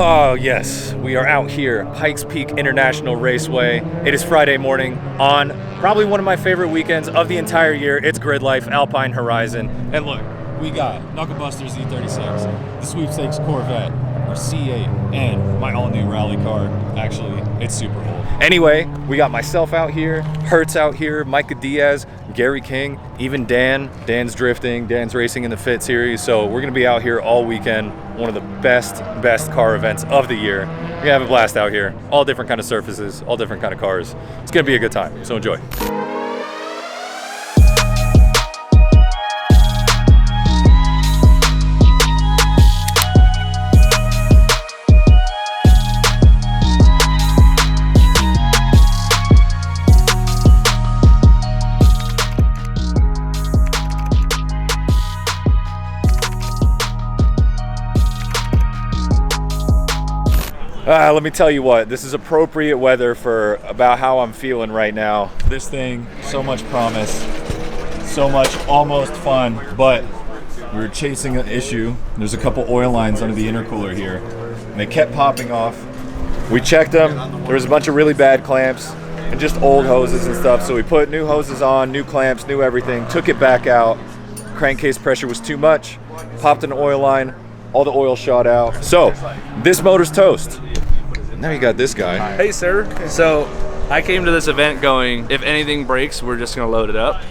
Oh yes, we are out here, Pikes Peak International Raceway. It is Friday morning on probably one of my favorite weekends of the entire year. It's Gridlife, Alpine Horizon. And look, we got Knuckle Busters E36, the Sweepstakes Corvette, our C8, and my all-new rally car. Actually, it's super old. Anyway, we got myself out here, Hertz out here, Micah Diaz, Gary King, even Dan. Dan's drifting, Dan's racing in the Fit Series. So we're gonna be out here all weekend. One of the best car events of the year. We're gonna have a blast out here. All different kind of surfaces, all different kind of cars. It's gonna be a good time, so enjoy. Let me tell you what, this is appropriate weather for about how I'm feeling right now. This thing, so much promise, so much almost fun, but we were chasing an issue. There's a couple oil lines under the intercooler here, and they kept popping off. We checked them, there was a bunch of really bad clamps and just old hoses and stuff, so we put new hoses on, new clamps, new everything, took it back out. Crankcase pressure was too much, popped an oil line, all the oil shot out. So, this motor's toast. Now you got this guy. Hey, sir. So I came to this event going, if anything breaks, we're just going to load it up.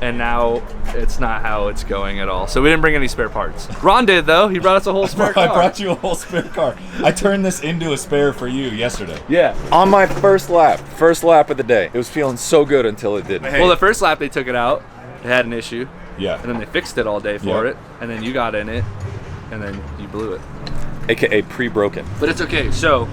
And now it's not how it's going at all. So we didn't bring any spare parts. Ron did, though. He brought us a whole spare car. I brought you a whole spare car. I turned this into a spare for you yesterday. Yeah. On my first lap of the day. It was feeling so good until it didn't. Well, the first lap they took it out. It had an issue. Yeah. And then they fixed it all day for it. And then you got in it. And then you blew it. AKA pre-broken. But it's okay. So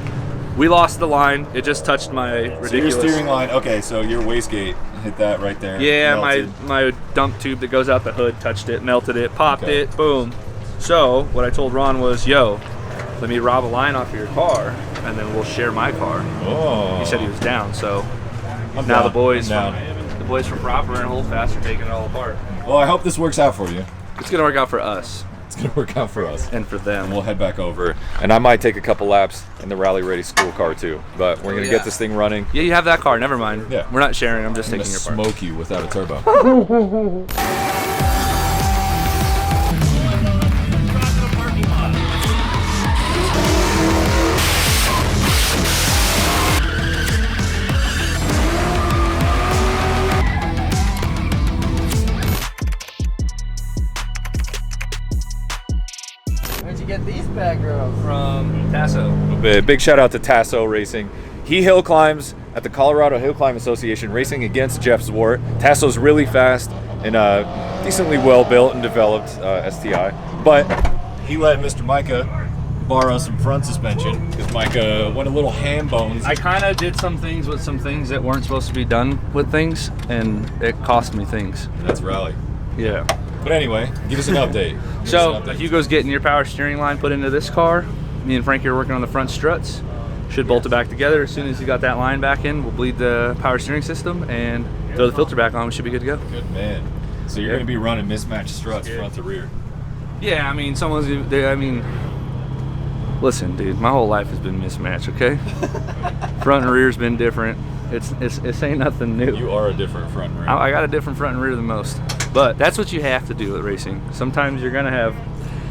we lost the line. It just touched my ridiculous... So your steering line, okay, so your wastegate hit that right there. Yeah, my dump tube that goes out the hood touched it, melted it, popped it, boom. So what I told Ron was, yo, let me rob a line off of your car, and then we'll share my car. Oh. He said he was down, so I'm now down. the boys from Proper and Holdfast are taking it all apart. Well, I hope this works out for you. It's gonna work out for us. It's gonna work out for us. And for them. And we'll head back over. And I might take a couple laps in the Rally Ready school car too. But we're gonna get this thing running. Yeah, you have that car, never mind. Yeah. We're not sharing, I'm just taking your part. Smoke you without a turbo. Where'd you get these bad girls? From Tasso. Big shout out to Tasso Racing. He hill climbs at the Colorado Hill Climb Association, racing against Jeff Zwart. Tasso's really fast and decently well built and developed STI. But he let Mr. Micah borrow some front suspension because Micah went a little ham bones. I kind of did some things with some things that weren't supposed to be done with things, and it cost me things. That's Rally. Yeah. But anyway, give us an update. So Hugo's getting your power steering line put into this car. Me and Frankie are working on the front struts. Should bolt it back together. As soon as you got that line back in, we'll bleed the power steering system and throw the filter back on. We should be good to go. Good man. So you're going to be running mismatched struts front to rear. Yeah, I mean, listen, dude, my whole life has been mismatched, okay? Front and rear's been different. It's ain't nothing new. You are a different front and rear. I got a different front and rear than most. But that's what you have to do with racing. Sometimes you're going to have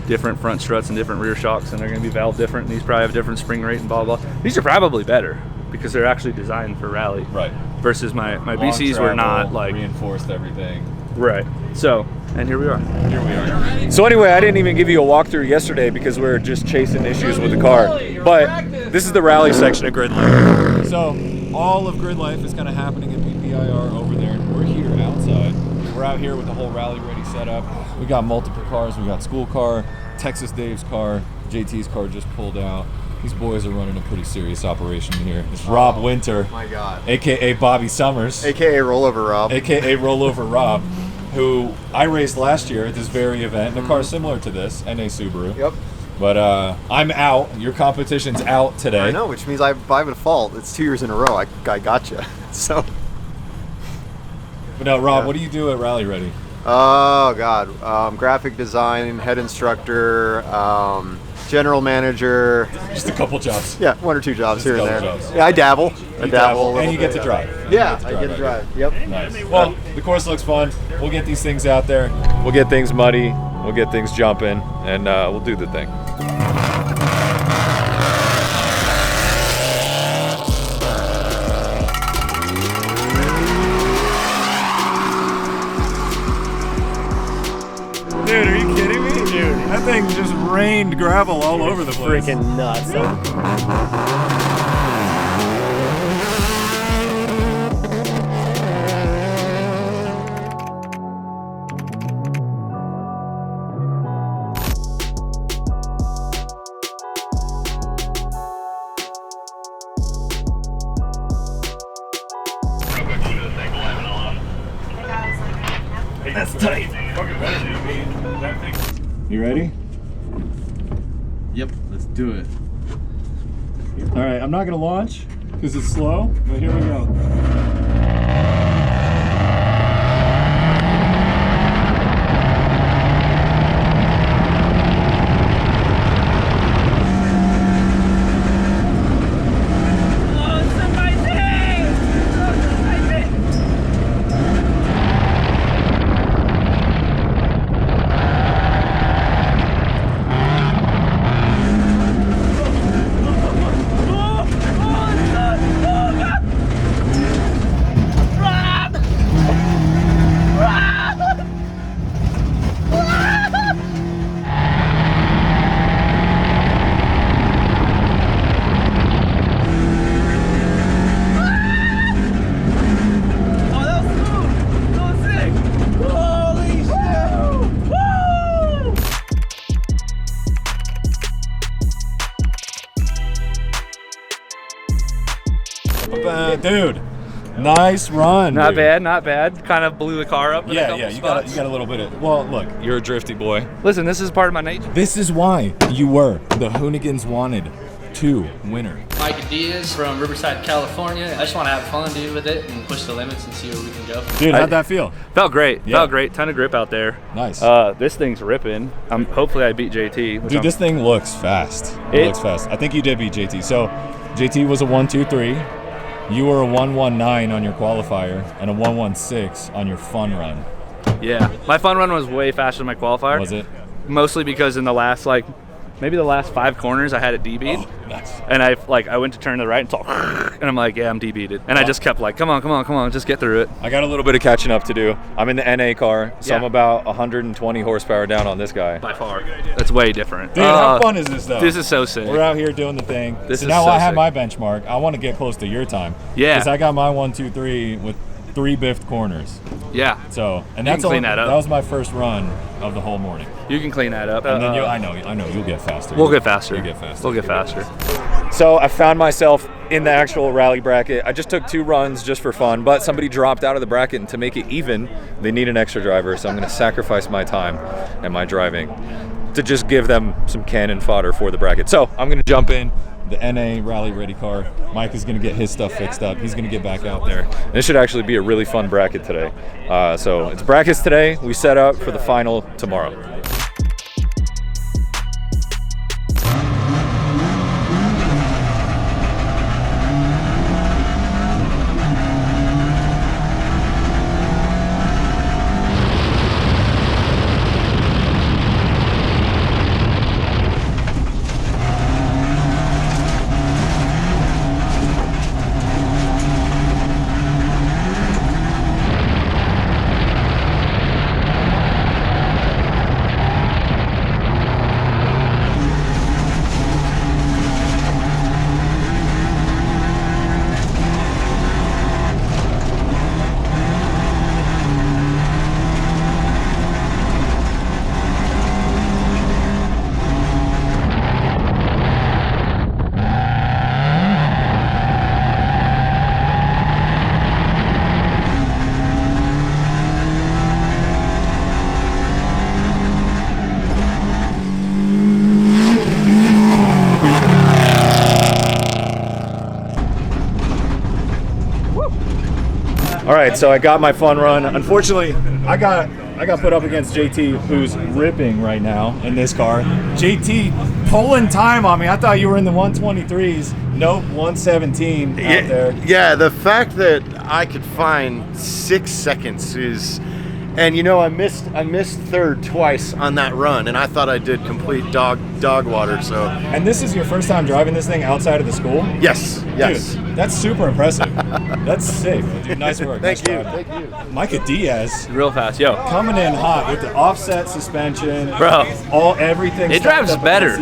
different front struts and different rear shocks, and they're going to be valved different, and these probably have different spring rate and blah, blah. These are probably better because they're actually designed for rally. Right. Versus my Long BCs travel, were not like... reinforced everything. Right. So, and here we are. Here we are. So anyway, I didn't even give you a walkthrough yesterday because we were just chasing issues with the car. But this is the rally section of Gridlife. So all of Gridlife is kind of happening at PPIR over there, and we're here outside. We're out here with the whole Rally Ready setup. We got multiple cars. We got school car, Texas Dave's car, JT's car just pulled out. These boys are running a pretty serious operation here. It's Rob Winter, My God. AKA Bobby Summers, AKA Rollover Rob. AKA Rollover Rob, who I raced last year at this very event in a car similar to this, NA Subaru. Yep. But I'm out. Your competition's out today. I know, which means I have a fault. It's 2 years in a row. I gotcha. So. But now, Rob, what do you do at Rally Ready? Oh God, graphic design, head instructor, general manager. Just a couple jobs. Yeah, 1 or 2 jobs Just a here and there. couple jobs. Yeah, I dabble. I dabble. a And little you get bit, to drive. Yeah, I get to drive. Yep. Nice. Well, the course looks fun. We'll get these things out there. We'll get things muddy. We'll get things jumping, and we'll do the thing. Dude, are you kidding me? Dude, that thing just rained gravel all over the place. Freaking nuts. That's tight. You ready? Yep, let's do it. All right, I'm not gonna launch because it's slow, but here we go. Dude, nice run. Not dude. bad, not bad. Kind of blew the car up. In a Yeah, couple yeah, you got spots. a little bit of. Well, look, you're a drifty boy. Listen, this is part of my nature. This is why you were the Hoonigans wanted 2 winner. Micah Diaz from Riverside, California. I just want to have fun, dude, with it and push the limits and see where we can go. Dude, how'd that feel? Felt great. Yeah. Felt great. Ton of grip out there. Nice. This thing's ripping. Hopefully I beat JT. Dude, this thing looks fast. It looks fast. I think you did beat JT. So JT was a 1-2-3. You were a 1-1-9 on your qualifier and a 1-1-6 on your fun run. Yeah, my fun run was way faster than my qualifier. Was it? Mostly because in the last maybe the last 5 corners I had it DB'd. Oh, nice. And I went to turn to the right and saw, and I'm like, yeah, I'm DB'd. And I just kept like, come on, just get through it. I got a little bit of catching up to do. I'm in the NA car, so Yeah. I'm about 120 horsepower down on this guy. By far, that's way different. Dude, how fun is this though? This is so sick. We're out here doing the thing. This so is now so I have sick. my benchmark. I want to get close to your time. Yeah. Because I got my 1-2-3 with 3 biffed corners. Yeah, So, and You that's can clean that up. That was my first run of the whole morning. you can clean that up. And then I know you'll get faster. We'll get faster. You'll get faster. We'll get faster. So I found myself in the actual rally bracket. I just took 2 runs just for fun, but somebody dropped out of the bracket, and to make it even, they need an extra driver. So I'm going to sacrifice my time and my driving to just give them some cannon fodder for the bracket. So I'm going to jump in the NA rally ready car. Mike is going to get his stuff fixed up. He's going to get back out there. And this should actually be a really fun bracket today. So it's brackets today. We set up for the final tomorrow. All right, so I got my fun run. Unfortunately, I got put up against JT, who's ripping right now in this car. JT pulling time on me. I thought you were in the 123s. Nope, 117 out there. Yeah, the fact that I could find 6 seconds is, and you know, I missed third twice on that run, and I thought I did complete dog water. So. And this is your first time driving this thing outside of the school? Yes. Dude, that's super impressive. That's sick, dude. Nice work. Thank you. Micah Diaz Real fast, yo. coming in hot with the offset suspension, Bro. Everything. It drives better.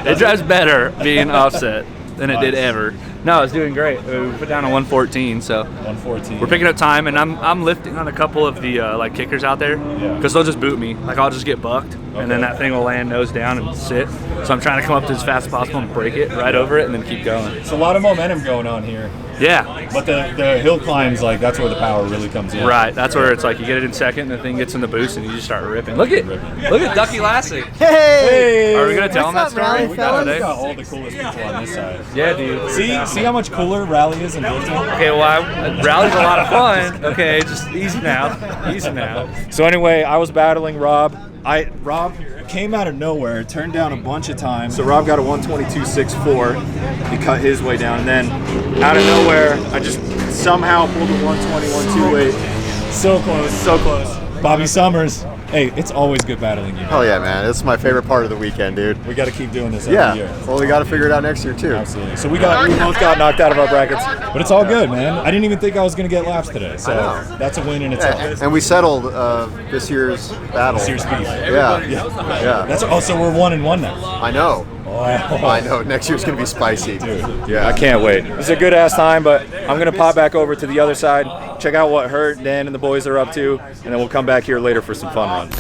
It drives better being offset than it did ever. No, it's doing great. We put down a 114, so 114. we're picking up time, and I'm lifting on a couple of the like kickers out there because they'll just boot me. Like I'll just get bucked, and then that thing will land nose down and sit. So I'm trying to come up as fast as possible and break it right over it, and then keep going. It's a lot of momentum going on here. Yeah. But the hill climbs, like that's where the power really comes in. Right. That's where it's like you get it in second, and the thing gets in the boost, and you just start ripping. Look at Bucky Lasek. Hey! Are we gonna tell him that story? We got all the coolest people on this side. Yeah, dude. See how much cooler rally is in drifting? Okay, well, rally's a lot of fun. Okay, just easy now. Easy now. So anyway, I was battling Rob. Rob came out of nowhere, turned down a bunch of times. So Rob got a 122.64. He cut his way down, and then out of nowhere, I just somehow pulled a 121.28. So close, so close. Bobby Summers. Hey, it's always good battling you. Hell yeah, man. It's my favorite part of the weekend, dude. We got to keep doing this every year. Well, we got to figure it out next year, too. Absolutely. So we both got knocked out of our brackets, but it's all good, man. I didn't even think I was going to get laps today, so that's a win in itself. And we settled this year's battle. This year's beef. Yeah. So we're 1-1 now. I know. Oh. I know. Next year's going to be spicy. Dude, yeah. I can't wait. It's a good-ass time, but I'm going to pop back over to the other side, check out what Hurt, Dan, and the boys are up to, and then we'll come back here later for some fun runs.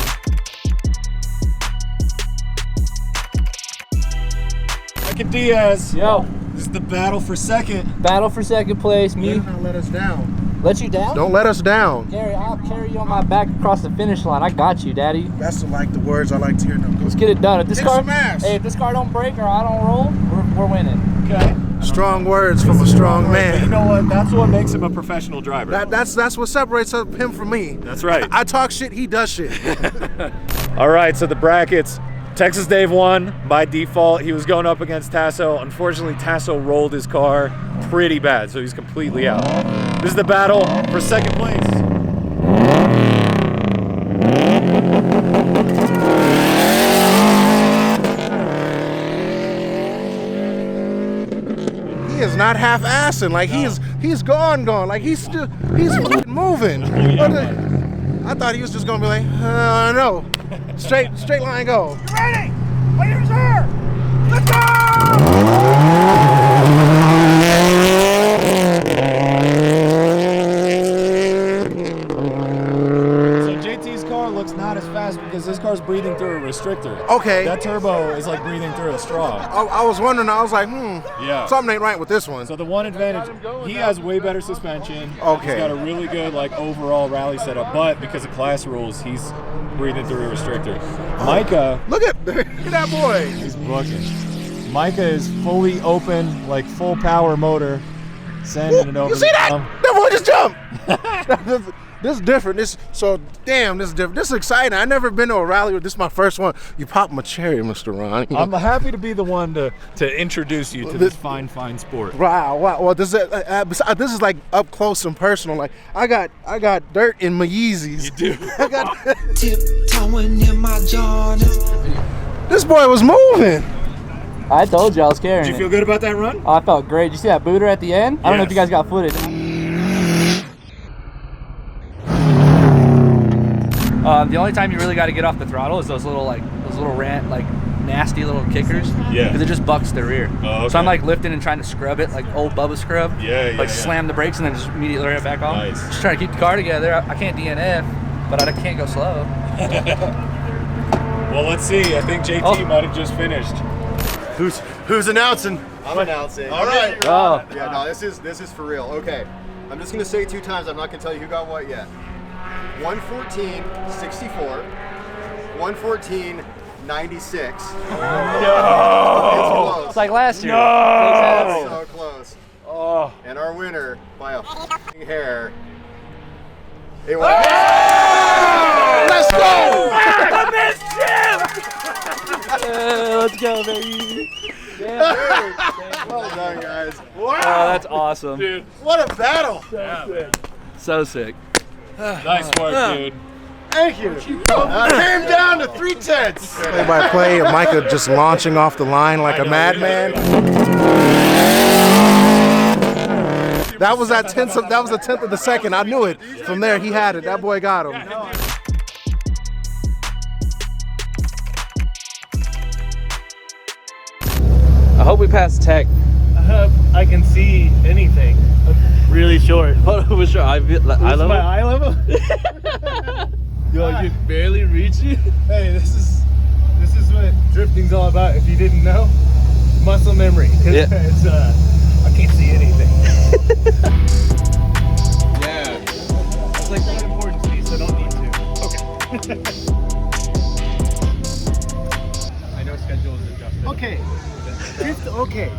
Micah Diaz. Yo, This is the battle for second. battle for second place. Me. Don't let us down. Let you down? Don't let us down. Gary, I'll carry you on my back across the finish line. I got you, Daddy. That's like the words I like to hear them. Let's get it done. If this Kick car, some ass. hey, if this car don't break or I don't roll, we're winning. Okay. Strong words from a strong But you man. know what? That's what makes him a professional driver. That's what separates him from me. That's right. I talk shit, he does shit. All right, so the brackets. Texas Dave won by default. He was going up against Tasso. Unfortunately, Tasso rolled his car pretty bad, so he's completely out. This is the battle for second place. He is not half-assing. Like he's gone. Like he's fucking moving. I thought he was just gonna be like, no. Straight line go. You ready? Leaders here. Let's go! So JT's car looks not as fast because this car's breathing through a restrictor. Okay. That turbo is like breathing through a straw. I was wondering. I was like, Yeah. something ain't right with this one. So the one advantage, he has way better suspension. Okay. He's got a really good like overall rally setup, but because of class rules, he's breathing through a restrictor. Micah, Look at that boy. he's booking. Micah is fully open, like full power motor, sending it over. You see the that? jump. That boy just jumped. This is different. This is different. This is exciting. I never been to a rally. This is my first one. You popped my cherry, Mr. Ron. I'm happy to be the one to introduce you to this fine sport. Wow. Well, this is like up close and personal. Like I got dirt in my Yeezys. You do. I got Tiptoeing in my Jordans. this boy was moving. I told you I was carrying Did you feel good about that run? I felt great. Did you see that booter at the end? I don't know if you guys got footage. The only time you really got to get off the throttle is those little nasty little kickers. Yeah. Because it just bucks the rear. Oh, okay. So I'm like lifting and trying to scrub it like old Bubba scrub. Like slam the brakes and then just immediately right back off. Nice. Just trying to keep the car together. I can't DNF, but I can't go slow. Well, let's see. I think JT might have just finished. Who's announcing? I'm announcing. All right. Oh. Yeah, no, this is for real. Okay. I'm just going to say 2 times. I'm not going to tell you who got what yet. 114.64. 114.96. It's close. It's like last year. It's so close. Oh. And our winner by a f***ing hair. It was. Let's go. Let's go, baby. Well done, guys. Oh, that's awesome. Dude, What a battle! So sick. nice work, dude. Thank you. Came down to 3/10. Play-by-play of Micah just launching off the line like a madman. That was a tenth of the second. I knew it. From there, he had it. That boy got him. I hope we pass tech. I can see anything. I'm really short. What was your eye level? My eye level? Yo, I can barely reach you. Hey, this is what drifting's all about. If you didn't know, muscle memory. Yeah. It's I can't see anything. Yeah. It's like one important piece. So I don't need to. Okay. I know schedule is adjusted. Okay. Drift okay.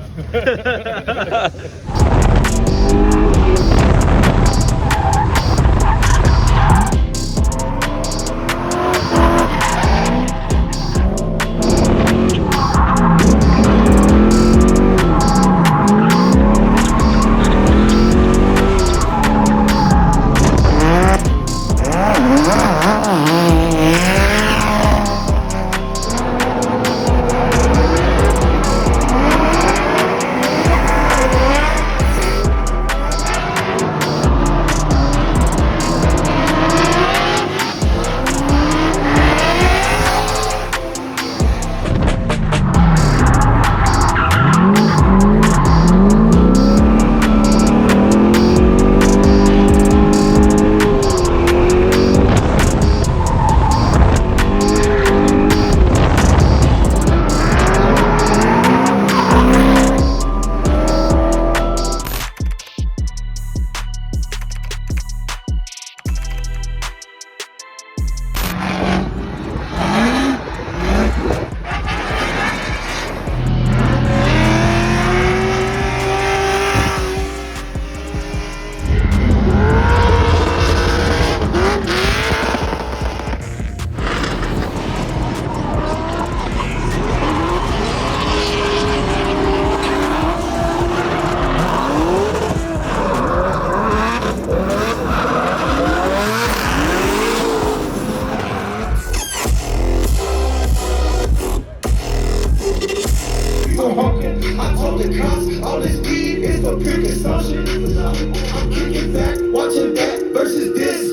I told the cops all this weed is for pure consumption. I'm kicking back, watching that versus this.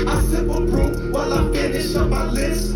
I sip a brew while I finish up my list.